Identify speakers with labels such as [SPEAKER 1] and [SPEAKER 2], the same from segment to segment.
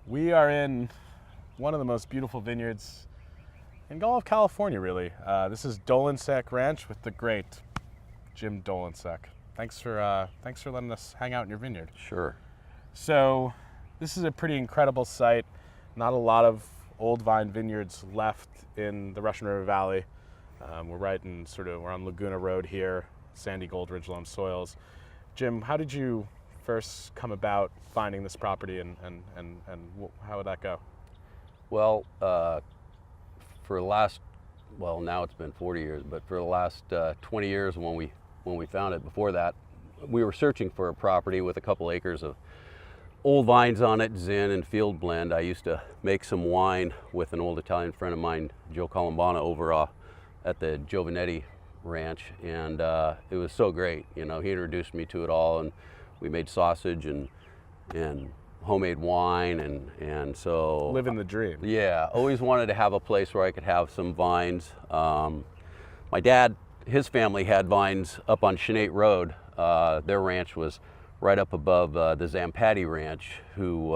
[SPEAKER 1] We are in one of the most beautiful vineyards in all of California, really. This is Dolinsek Ranch with the great Jim Dolinsek. Thanks for letting us hang out in your vineyard.
[SPEAKER 2] Sure.
[SPEAKER 1] So this is a pretty incredible site. Not a lot of old vine vineyards left in the Russian River Valley. We're on Laguna Road here, sandy gold ridge loam soils. Jim, how did you first come about finding this property and how would that go?
[SPEAKER 2] Well, now it's been 40 years, but for the last 20 years when we found it, before that, we were searching for a property with a couple acres of old vines on it, Zin and field blend. I used to make some wine with an old Italian friend of mine, Joe Colombano, over at the Giovanetti Ranch, and it was so great. You know, he introduced me to it all, and we made sausage and homemade wine, and so
[SPEAKER 1] living the dream.
[SPEAKER 2] Yeah, always wanted to have a place where I could have some vines. My dad, his family had vines up on Shenate Road. Their ranch was right up above the Zampatti Ranch, who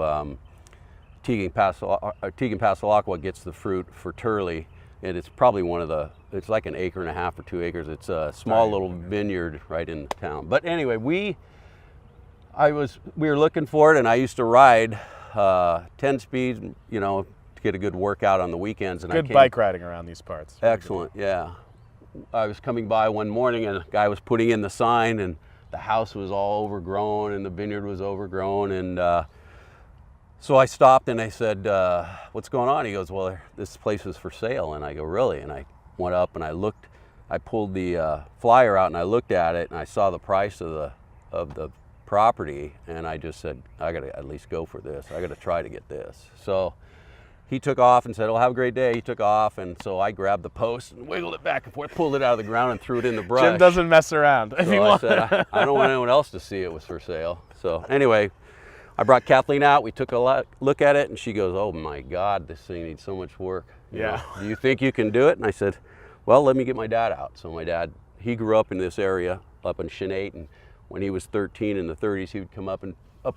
[SPEAKER 2] Teagan Passalaqua gets the fruit for Turley, and it's probably it's like an acre and a half or 2 acres. It's a small little vineyard right in town. But anyway, we were looking for it, and I used to ride 10 speeds, you know, to get a good workout on the weekends. And
[SPEAKER 1] good bike riding around these parts.
[SPEAKER 2] Excellent, yeah. I was coming by one morning, and a guy was putting in the sign, and the house was all overgrown, and the vineyard was overgrown, and so I stopped and I said, "What's going on?" He goes, "Well, this place is for sale." And I go, "Really?" And I went up and I pulled the flyer out and I looked at it, and I saw the price of the property, and I just said, I gotta at least go for this. I gotta try to get this. So he took off and said, "Well, have a great day." He took off, and so I grabbed the post and wiggled it back and forth, pulled it out of the ground and threw it in the brush.
[SPEAKER 1] Jim doesn't mess around.
[SPEAKER 2] So I said, I don't want anyone else to see it was for sale. So anyway, I brought Kathleen out. We took a look at it, and she goes, "Oh my God, this thing needs so much work. You know, do you think you can do it?" And I said, "Well, let me get my dad out." So my dad, he grew up in this area up in Shenate, and when he was 13 in the 30s, he would come up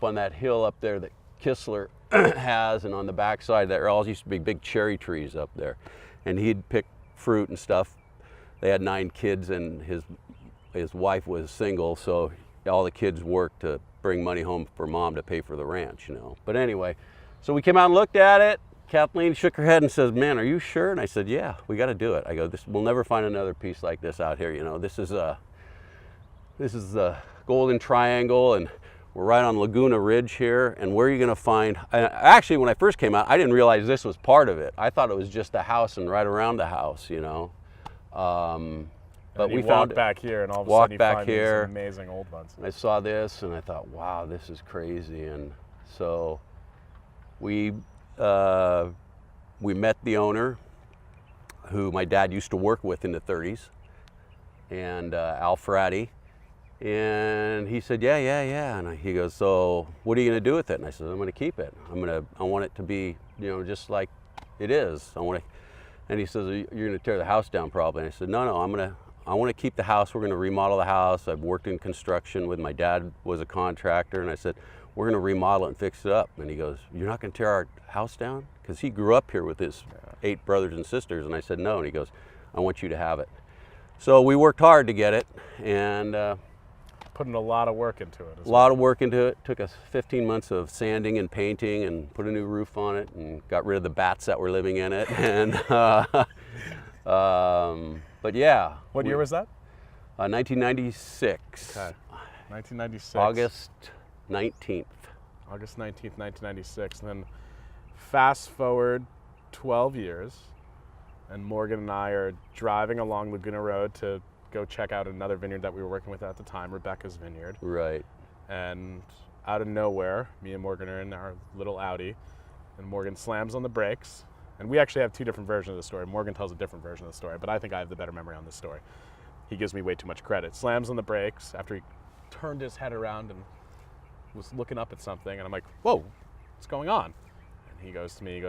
[SPEAKER 2] on that hill up there that Kistler has, and on the backside there all used to be big cherry trees up there, and he'd pick fruit and stuff. They had 9 kids, and his wife was single, so all the kids worked to bring money home for mom to pay for the ranch, you know. But anyway, so we came out and looked at it. Kathleen shook her head and says, "Man, are you sure?" And I said, "Yeah, we got to do it." I go, "We'll never find another piece like this out here, you know. This is the Golden Triangle, and we're right on Laguna Ridge here, and where are you going to find..." Actually, when I first came out, I didn't realize this was part of it. I thought it was just the house and right around the house, you know. But we found
[SPEAKER 1] back here, and all of a sudden you find these amazing old ones.
[SPEAKER 2] I saw this, and I thought, wow, this is crazy. And so we met the owner, who my dad used to work with in the 30s, and Al Frati. And he said, yeah. And he goes, "So what are you going to do with it?" And I said, "I'm going to keep it. I want it to be, you know, just like it is. And he says, "You're going to tear the house down probably." And I said, No, I want to keep the house. We're going to remodel the house. I've worked in construction with my dad, was a contractor. And I said, "We're going to remodel it and fix it up." And he goes, "You're not going to tear our house down?" Because he grew up here with his 8 brothers and sisters. And I said, "No." And he goes, "I want you to have it." So we worked hard to get it, and
[SPEAKER 1] putting a lot of work into it.
[SPEAKER 2] A lot of work into it. Took us 15 months of sanding and painting, and put a new roof on it, and got rid of the bats that were living in it. And but yeah.
[SPEAKER 1] What year was that?
[SPEAKER 2] 1996.
[SPEAKER 1] Okay. 1996.
[SPEAKER 2] August 19th.
[SPEAKER 1] August 19th, 1996. And then fast forward 12 years, and Morgan and I are driving along Laguna Road to go check out another vineyard that we were working with at the time, Rebecca's Vineyard.
[SPEAKER 2] Right.
[SPEAKER 1] And out of nowhere, me and Morgan are in our little Audi, and Morgan slams on the brakes. And we actually have 2 different versions of the story. Morgan tells a different version of the story, but I think I have the better memory on this story. He gives me way too much credit. Slams on the brakes after he turned his head around and was looking up at something, and I'm like, "Whoa, what's going on?" And he goes to me,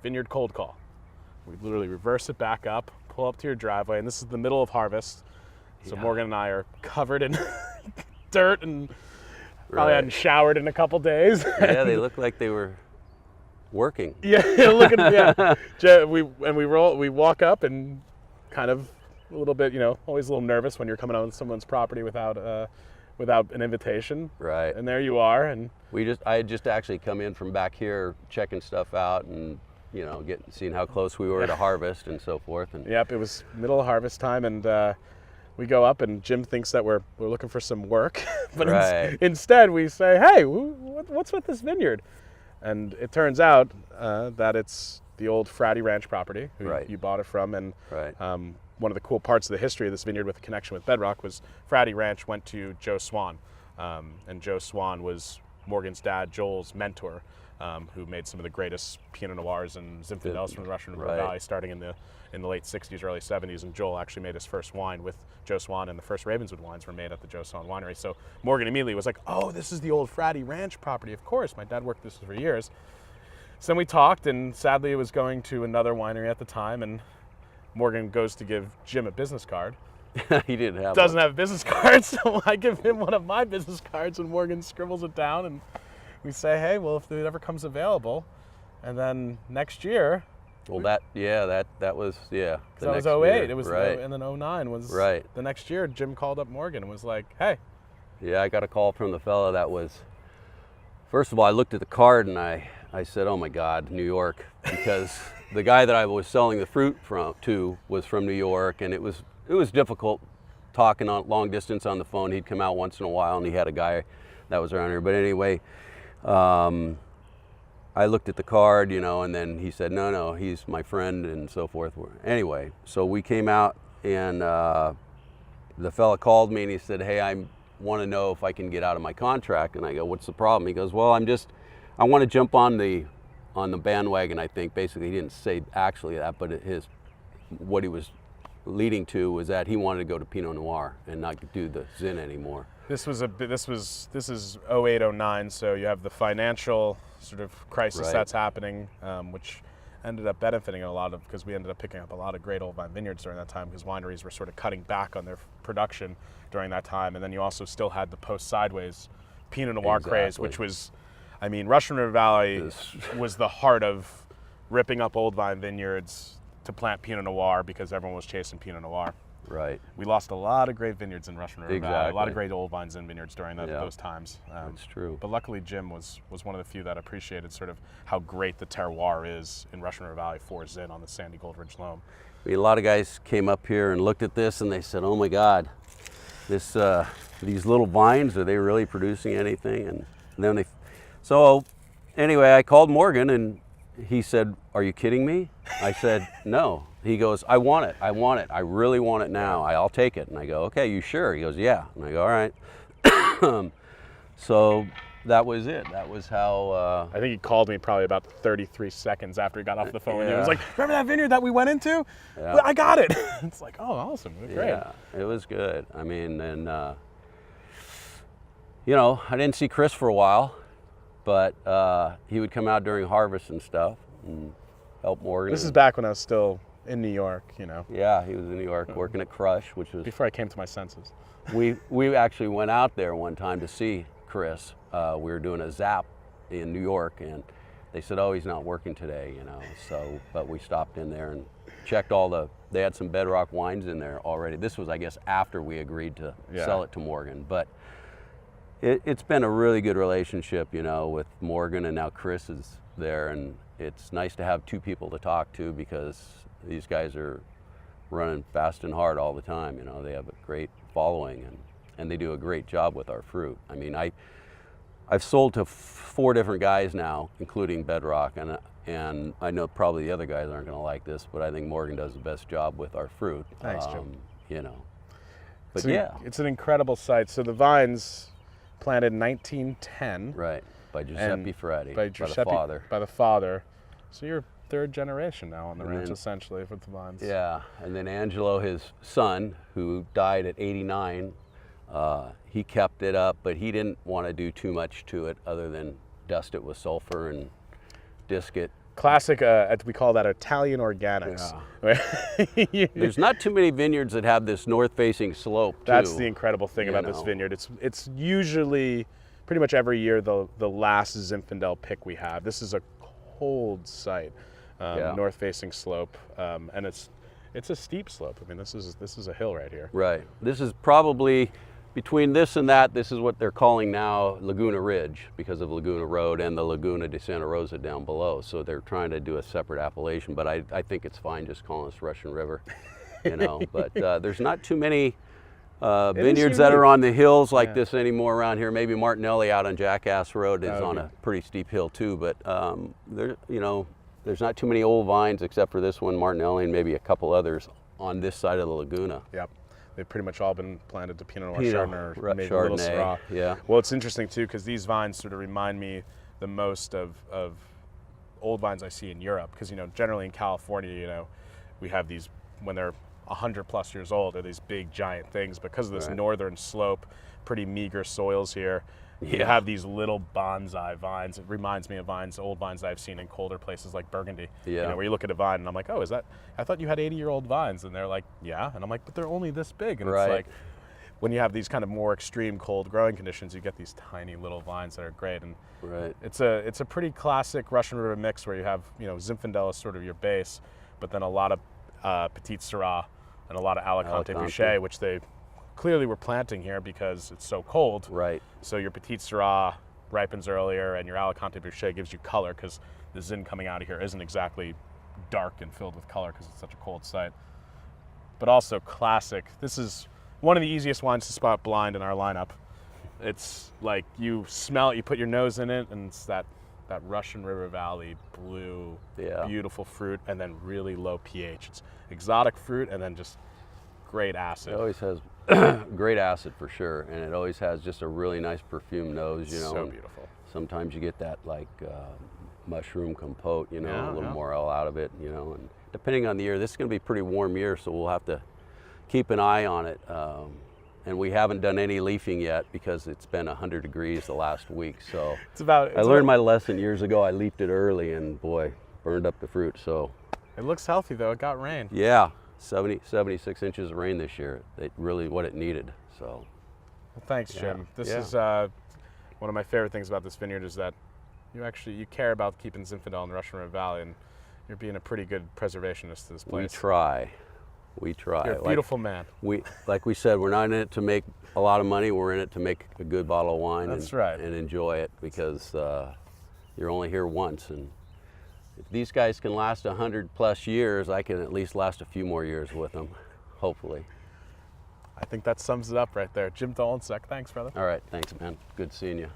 [SPEAKER 1] "Vineyard cold call." We literally reverse it back up, pull up to your driveway, and this is the middle of harvest. So Morgan and I are covered in dirt and probably hadn't showered in a couple days.
[SPEAKER 2] Yeah, they look like they were working.
[SPEAKER 1] Yeah, look at we walk up and kind of a little bit, always a little nervous when you're coming on someone's property without an invitation.
[SPEAKER 2] Right.
[SPEAKER 1] And there you are, and
[SPEAKER 2] I had just actually come in from back here checking stuff out and seeing how close we were to harvest and so forth. And
[SPEAKER 1] yep, it was middle of harvest time, and we go up, and Jim thinks that we're looking for some work, but
[SPEAKER 2] right.
[SPEAKER 1] Instead we say, hey, what's with this vineyard? And it turns out that it's the old Frati Ranch property who
[SPEAKER 2] right.
[SPEAKER 1] you bought it from, and
[SPEAKER 2] right.
[SPEAKER 1] One of the cool parts of the history of this vineyard with the connection with Bedrock was Frati Ranch went to Joe Swan, and Joe Swan was Morgan's dad, Joel's mentor, who made some of the greatest Pinot Noirs and Zinfandels from the Russian River
[SPEAKER 2] right.
[SPEAKER 1] Valley starting in the late 60s, early 70s, and Joel actually made his first wine with Joe Swan, and the first Ravenswood wines were made at the Joe Swan winery. So Morgan immediately was like, oh, this is the old Frati Ranch property. Of course, my dad worked this for years. So then we talked, and sadly it was going to another winery at the time, and Morgan goes to give Jim a business card.
[SPEAKER 2] He didn't have
[SPEAKER 1] Doesn't have a business card, so I give him one of my business cards, and Morgan scribbles it down, and we say, hey, well, if it ever comes available. And then next year...
[SPEAKER 2] Well, that was, yeah.
[SPEAKER 1] That was 08.
[SPEAKER 2] Year.
[SPEAKER 1] It was,
[SPEAKER 2] right.
[SPEAKER 1] And then 09 was...
[SPEAKER 2] Right.
[SPEAKER 1] The next year, Jim called up Morgan and was like, hey.
[SPEAKER 2] Yeah, I got a call from the fella that was... First of all, I looked at the card, and I said, oh, my God, New York, because the guy that I was selling the fruit to was from New York, and it was difficult talking on long distance on the phone. He'd come out once in a while, and he had a guy that was around here. But anyway, I looked at the card, and then he said, no, he's my friend and so forth. Anyway, so we came out, and the fella called me, and he said, hey, I want to know if I can get out of my contract. And I go, what's the problem? He goes, well, I want to jump on the bandwagon, I think. Basically, he didn't say actually that, but what he was leading to was that he wanted to go to Pinot Noir and not do the Zin anymore.
[SPEAKER 1] This is 08, 09, so you have the financial sort of crisis
[SPEAKER 2] right.
[SPEAKER 1] that's happening, which ended up benefiting a lot of, because we ended up picking up a lot of great old vine vineyards during that time, because wineries were sort of cutting back on their production during that time. And then you also still had the post-sideways Pinot Noir craze, which was, Russian River Valley was the heart of ripping up old vine vineyards to plant Pinot Noir, because everyone was chasing Pinot Noir.
[SPEAKER 2] Right.
[SPEAKER 1] We lost a lot of great vineyards in Russian River
[SPEAKER 2] exactly.
[SPEAKER 1] Valley, a lot of great old vines and vineyards during those times.
[SPEAKER 2] That's true.
[SPEAKER 1] But luckily, Jim was one of the few that appreciated sort of how great the terroir is in Russian River Valley for Zin on the sandy Gold Ridge loam.
[SPEAKER 2] A lot of guys came up here and looked at this, and they said, oh my God, these little vines, are they really producing anything? And then so anyway, I called Morgan, and he said, are you kidding me? I said, no. He goes, I want it. I really want it now. I'll take it. And I go, okay, you sure? He goes, yeah. And I go, all right. So that was it. That was how...
[SPEAKER 1] I think he called me probably about 33 seconds after he got off the phone.
[SPEAKER 2] Yeah.
[SPEAKER 1] And he was like, remember that vineyard that we went into?
[SPEAKER 2] Yeah.
[SPEAKER 1] Well, I got it. It's like, oh, awesome. Great.
[SPEAKER 2] Yeah, it was good. I didn't see Chris for a while, but he would come out during harvest and stuff and help Morgan.
[SPEAKER 1] This is back when I was still in New York,
[SPEAKER 2] Yeah, he was in New York working at Crush, which was...
[SPEAKER 1] Before I came to my senses.
[SPEAKER 2] We actually went out there one time to see Chris. We were doing a Zap in New York, and they said, oh, he's not working today, but we stopped in there and checked they had some Bedrock wines in there already. This was, I guess, after we agreed to sell it to Morgan, but it's been a really good relationship, with Morgan, and now Chris is there, and it's nice to have two people to talk to, because these guys are running fast and hard all the time. They have a great following, and they do a great job with our fruit. I've sold to 4 different guys now, including Bedrock, and I know probably the other guys aren't going to like this, but I think Morgan does the best job with our fruit.
[SPEAKER 1] Thanks, Jim.
[SPEAKER 2] But
[SPEAKER 1] it's an incredible site. So the vines planted in 1910.
[SPEAKER 2] Right, by Giuseppe Frati,
[SPEAKER 1] by the father. So you're 3rd generation now on the ranch, essentially, with the vines.
[SPEAKER 2] Yeah, and then Angelo, his son, who died at 89, he kept it up, but he didn't want to do too much to it other than dust it with sulfur and disc it.
[SPEAKER 1] Classic, we call that Italian organics.
[SPEAKER 2] Yeah. There's not too many vineyards that have this north-facing slope, too.
[SPEAKER 1] That's the incredible thing about this vineyard. It's usually, pretty much every year, the last Zinfandel pick we have. This is a cold site,
[SPEAKER 2] Yeah.
[SPEAKER 1] north-facing slope, and it's a steep slope. I mean, this is a hill right here.
[SPEAKER 2] Right. This is probably, between this and that, this is what they're calling now Laguna Ridge because of Laguna Road and the Laguna de Santa Rosa down below. So they're trying to do a separate appellation, but I think it's fine just calling this Russian River, you know. But there's not too many vineyards that are on the hills like this anymore around here. Maybe Martinelli out on Jackass Road is on a pretty steep hill too, but there, you know, there's not too many old vines except for this one, Martinelli, and maybe a couple others on this side of the Laguna.
[SPEAKER 1] Yep. They've pretty much all been planted to Pinot Noir, Chardonnay, or maybe a little
[SPEAKER 2] Chardonnay,
[SPEAKER 1] Syrah.
[SPEAKER 2] yeah.
[SPEAKER 1] Well, it's interesting too because these vines sort of remind me the most of old vines I see in Europe. Because you know, generally in California, you know, we have these when they're 100+ years old, they're these big giant things. Because of this northern slope, pretty meager soils here. You have these little bonsai vines. It reminds me of old vines that I've seen in colder places like Burgundy.
[SPEAKER 2] Yeah.
[SPEAKER 1] You know, where you look at a vine and I'm like, oh, I thought you had 80-year-old vines. And they're like, yeah. And I'm like, but they're only this big. And it's like, when you have these kind of more extreme cold growing conditions, you get these tiny little vines that are great. And it's a pretty classic Russian River mix where you have, you know, Zinfandel is sort of your base, but then a lot of Petite Syrah and a lot of Alicante Bouschet, which they clearly we're planting here because it's so cold.
[SPEAKER 2] Right.
[SPEAKER 1] So your Petite Syrah ripens earlier and your Alicante Bouschet gives you color because the Zin coming out of here isn't exactly dark and filled with color because it's such a cold site. But also classic. This is one of the easiest wines to spot blind in our lineup. It's like you smell it, you put your nose in it, and it's that Russian River Valley blue, beautiful fruit, and then really low pH. It's exotic fruit and then just great acid.
[SPEAKER 2] It always has great acid for sure, and it always has just a really nice perfume nose, you know.
[SPEAKER 1] So beautiful.
[SPEAKER 2] Sometimes you get that like mushroom compote, you know, a little more out of it, you know. And depending on the year, this is going to be a pretty warm year, so we'll have to keep an eye on it. And we haven't done any leafing yet because it's been 100 degrees the last week. So I learned my lesson years ago. I leafed it early, and boy, burned up the fruit. So
[SPEAKER 1] it looks healthy though. It got rain.
[SPEAKER 2] Yeah. 76 inches of rain this year. It really what it needed. So,
[SPEAKER 1] well, thanks, Jim. This is one of my favorite things about this vineyard is that you care about keeping Zinfandel in the Russian River Valley, and you're being a pretty good preservationist to this place.
[SPEAKER 2] We try.
[SPEAKER 1] You're a beautiful man.
[SPEAKER 2] Like we said, we're not in it to make a lot of money. We're in it to make a good bottle of wine.
[SPEAKER 1] That's right.
[SPEAKER 2] And enjoy it because you're only here once. And if these guys can last 100+ years, I can at least last a few more years with them, hopefully.
[SPEAKER 1] I think that sums it up right there. Jim Dolinsek, thanks, brother.
[SPEAKER 2] All right, thanks, man. Good seeing you.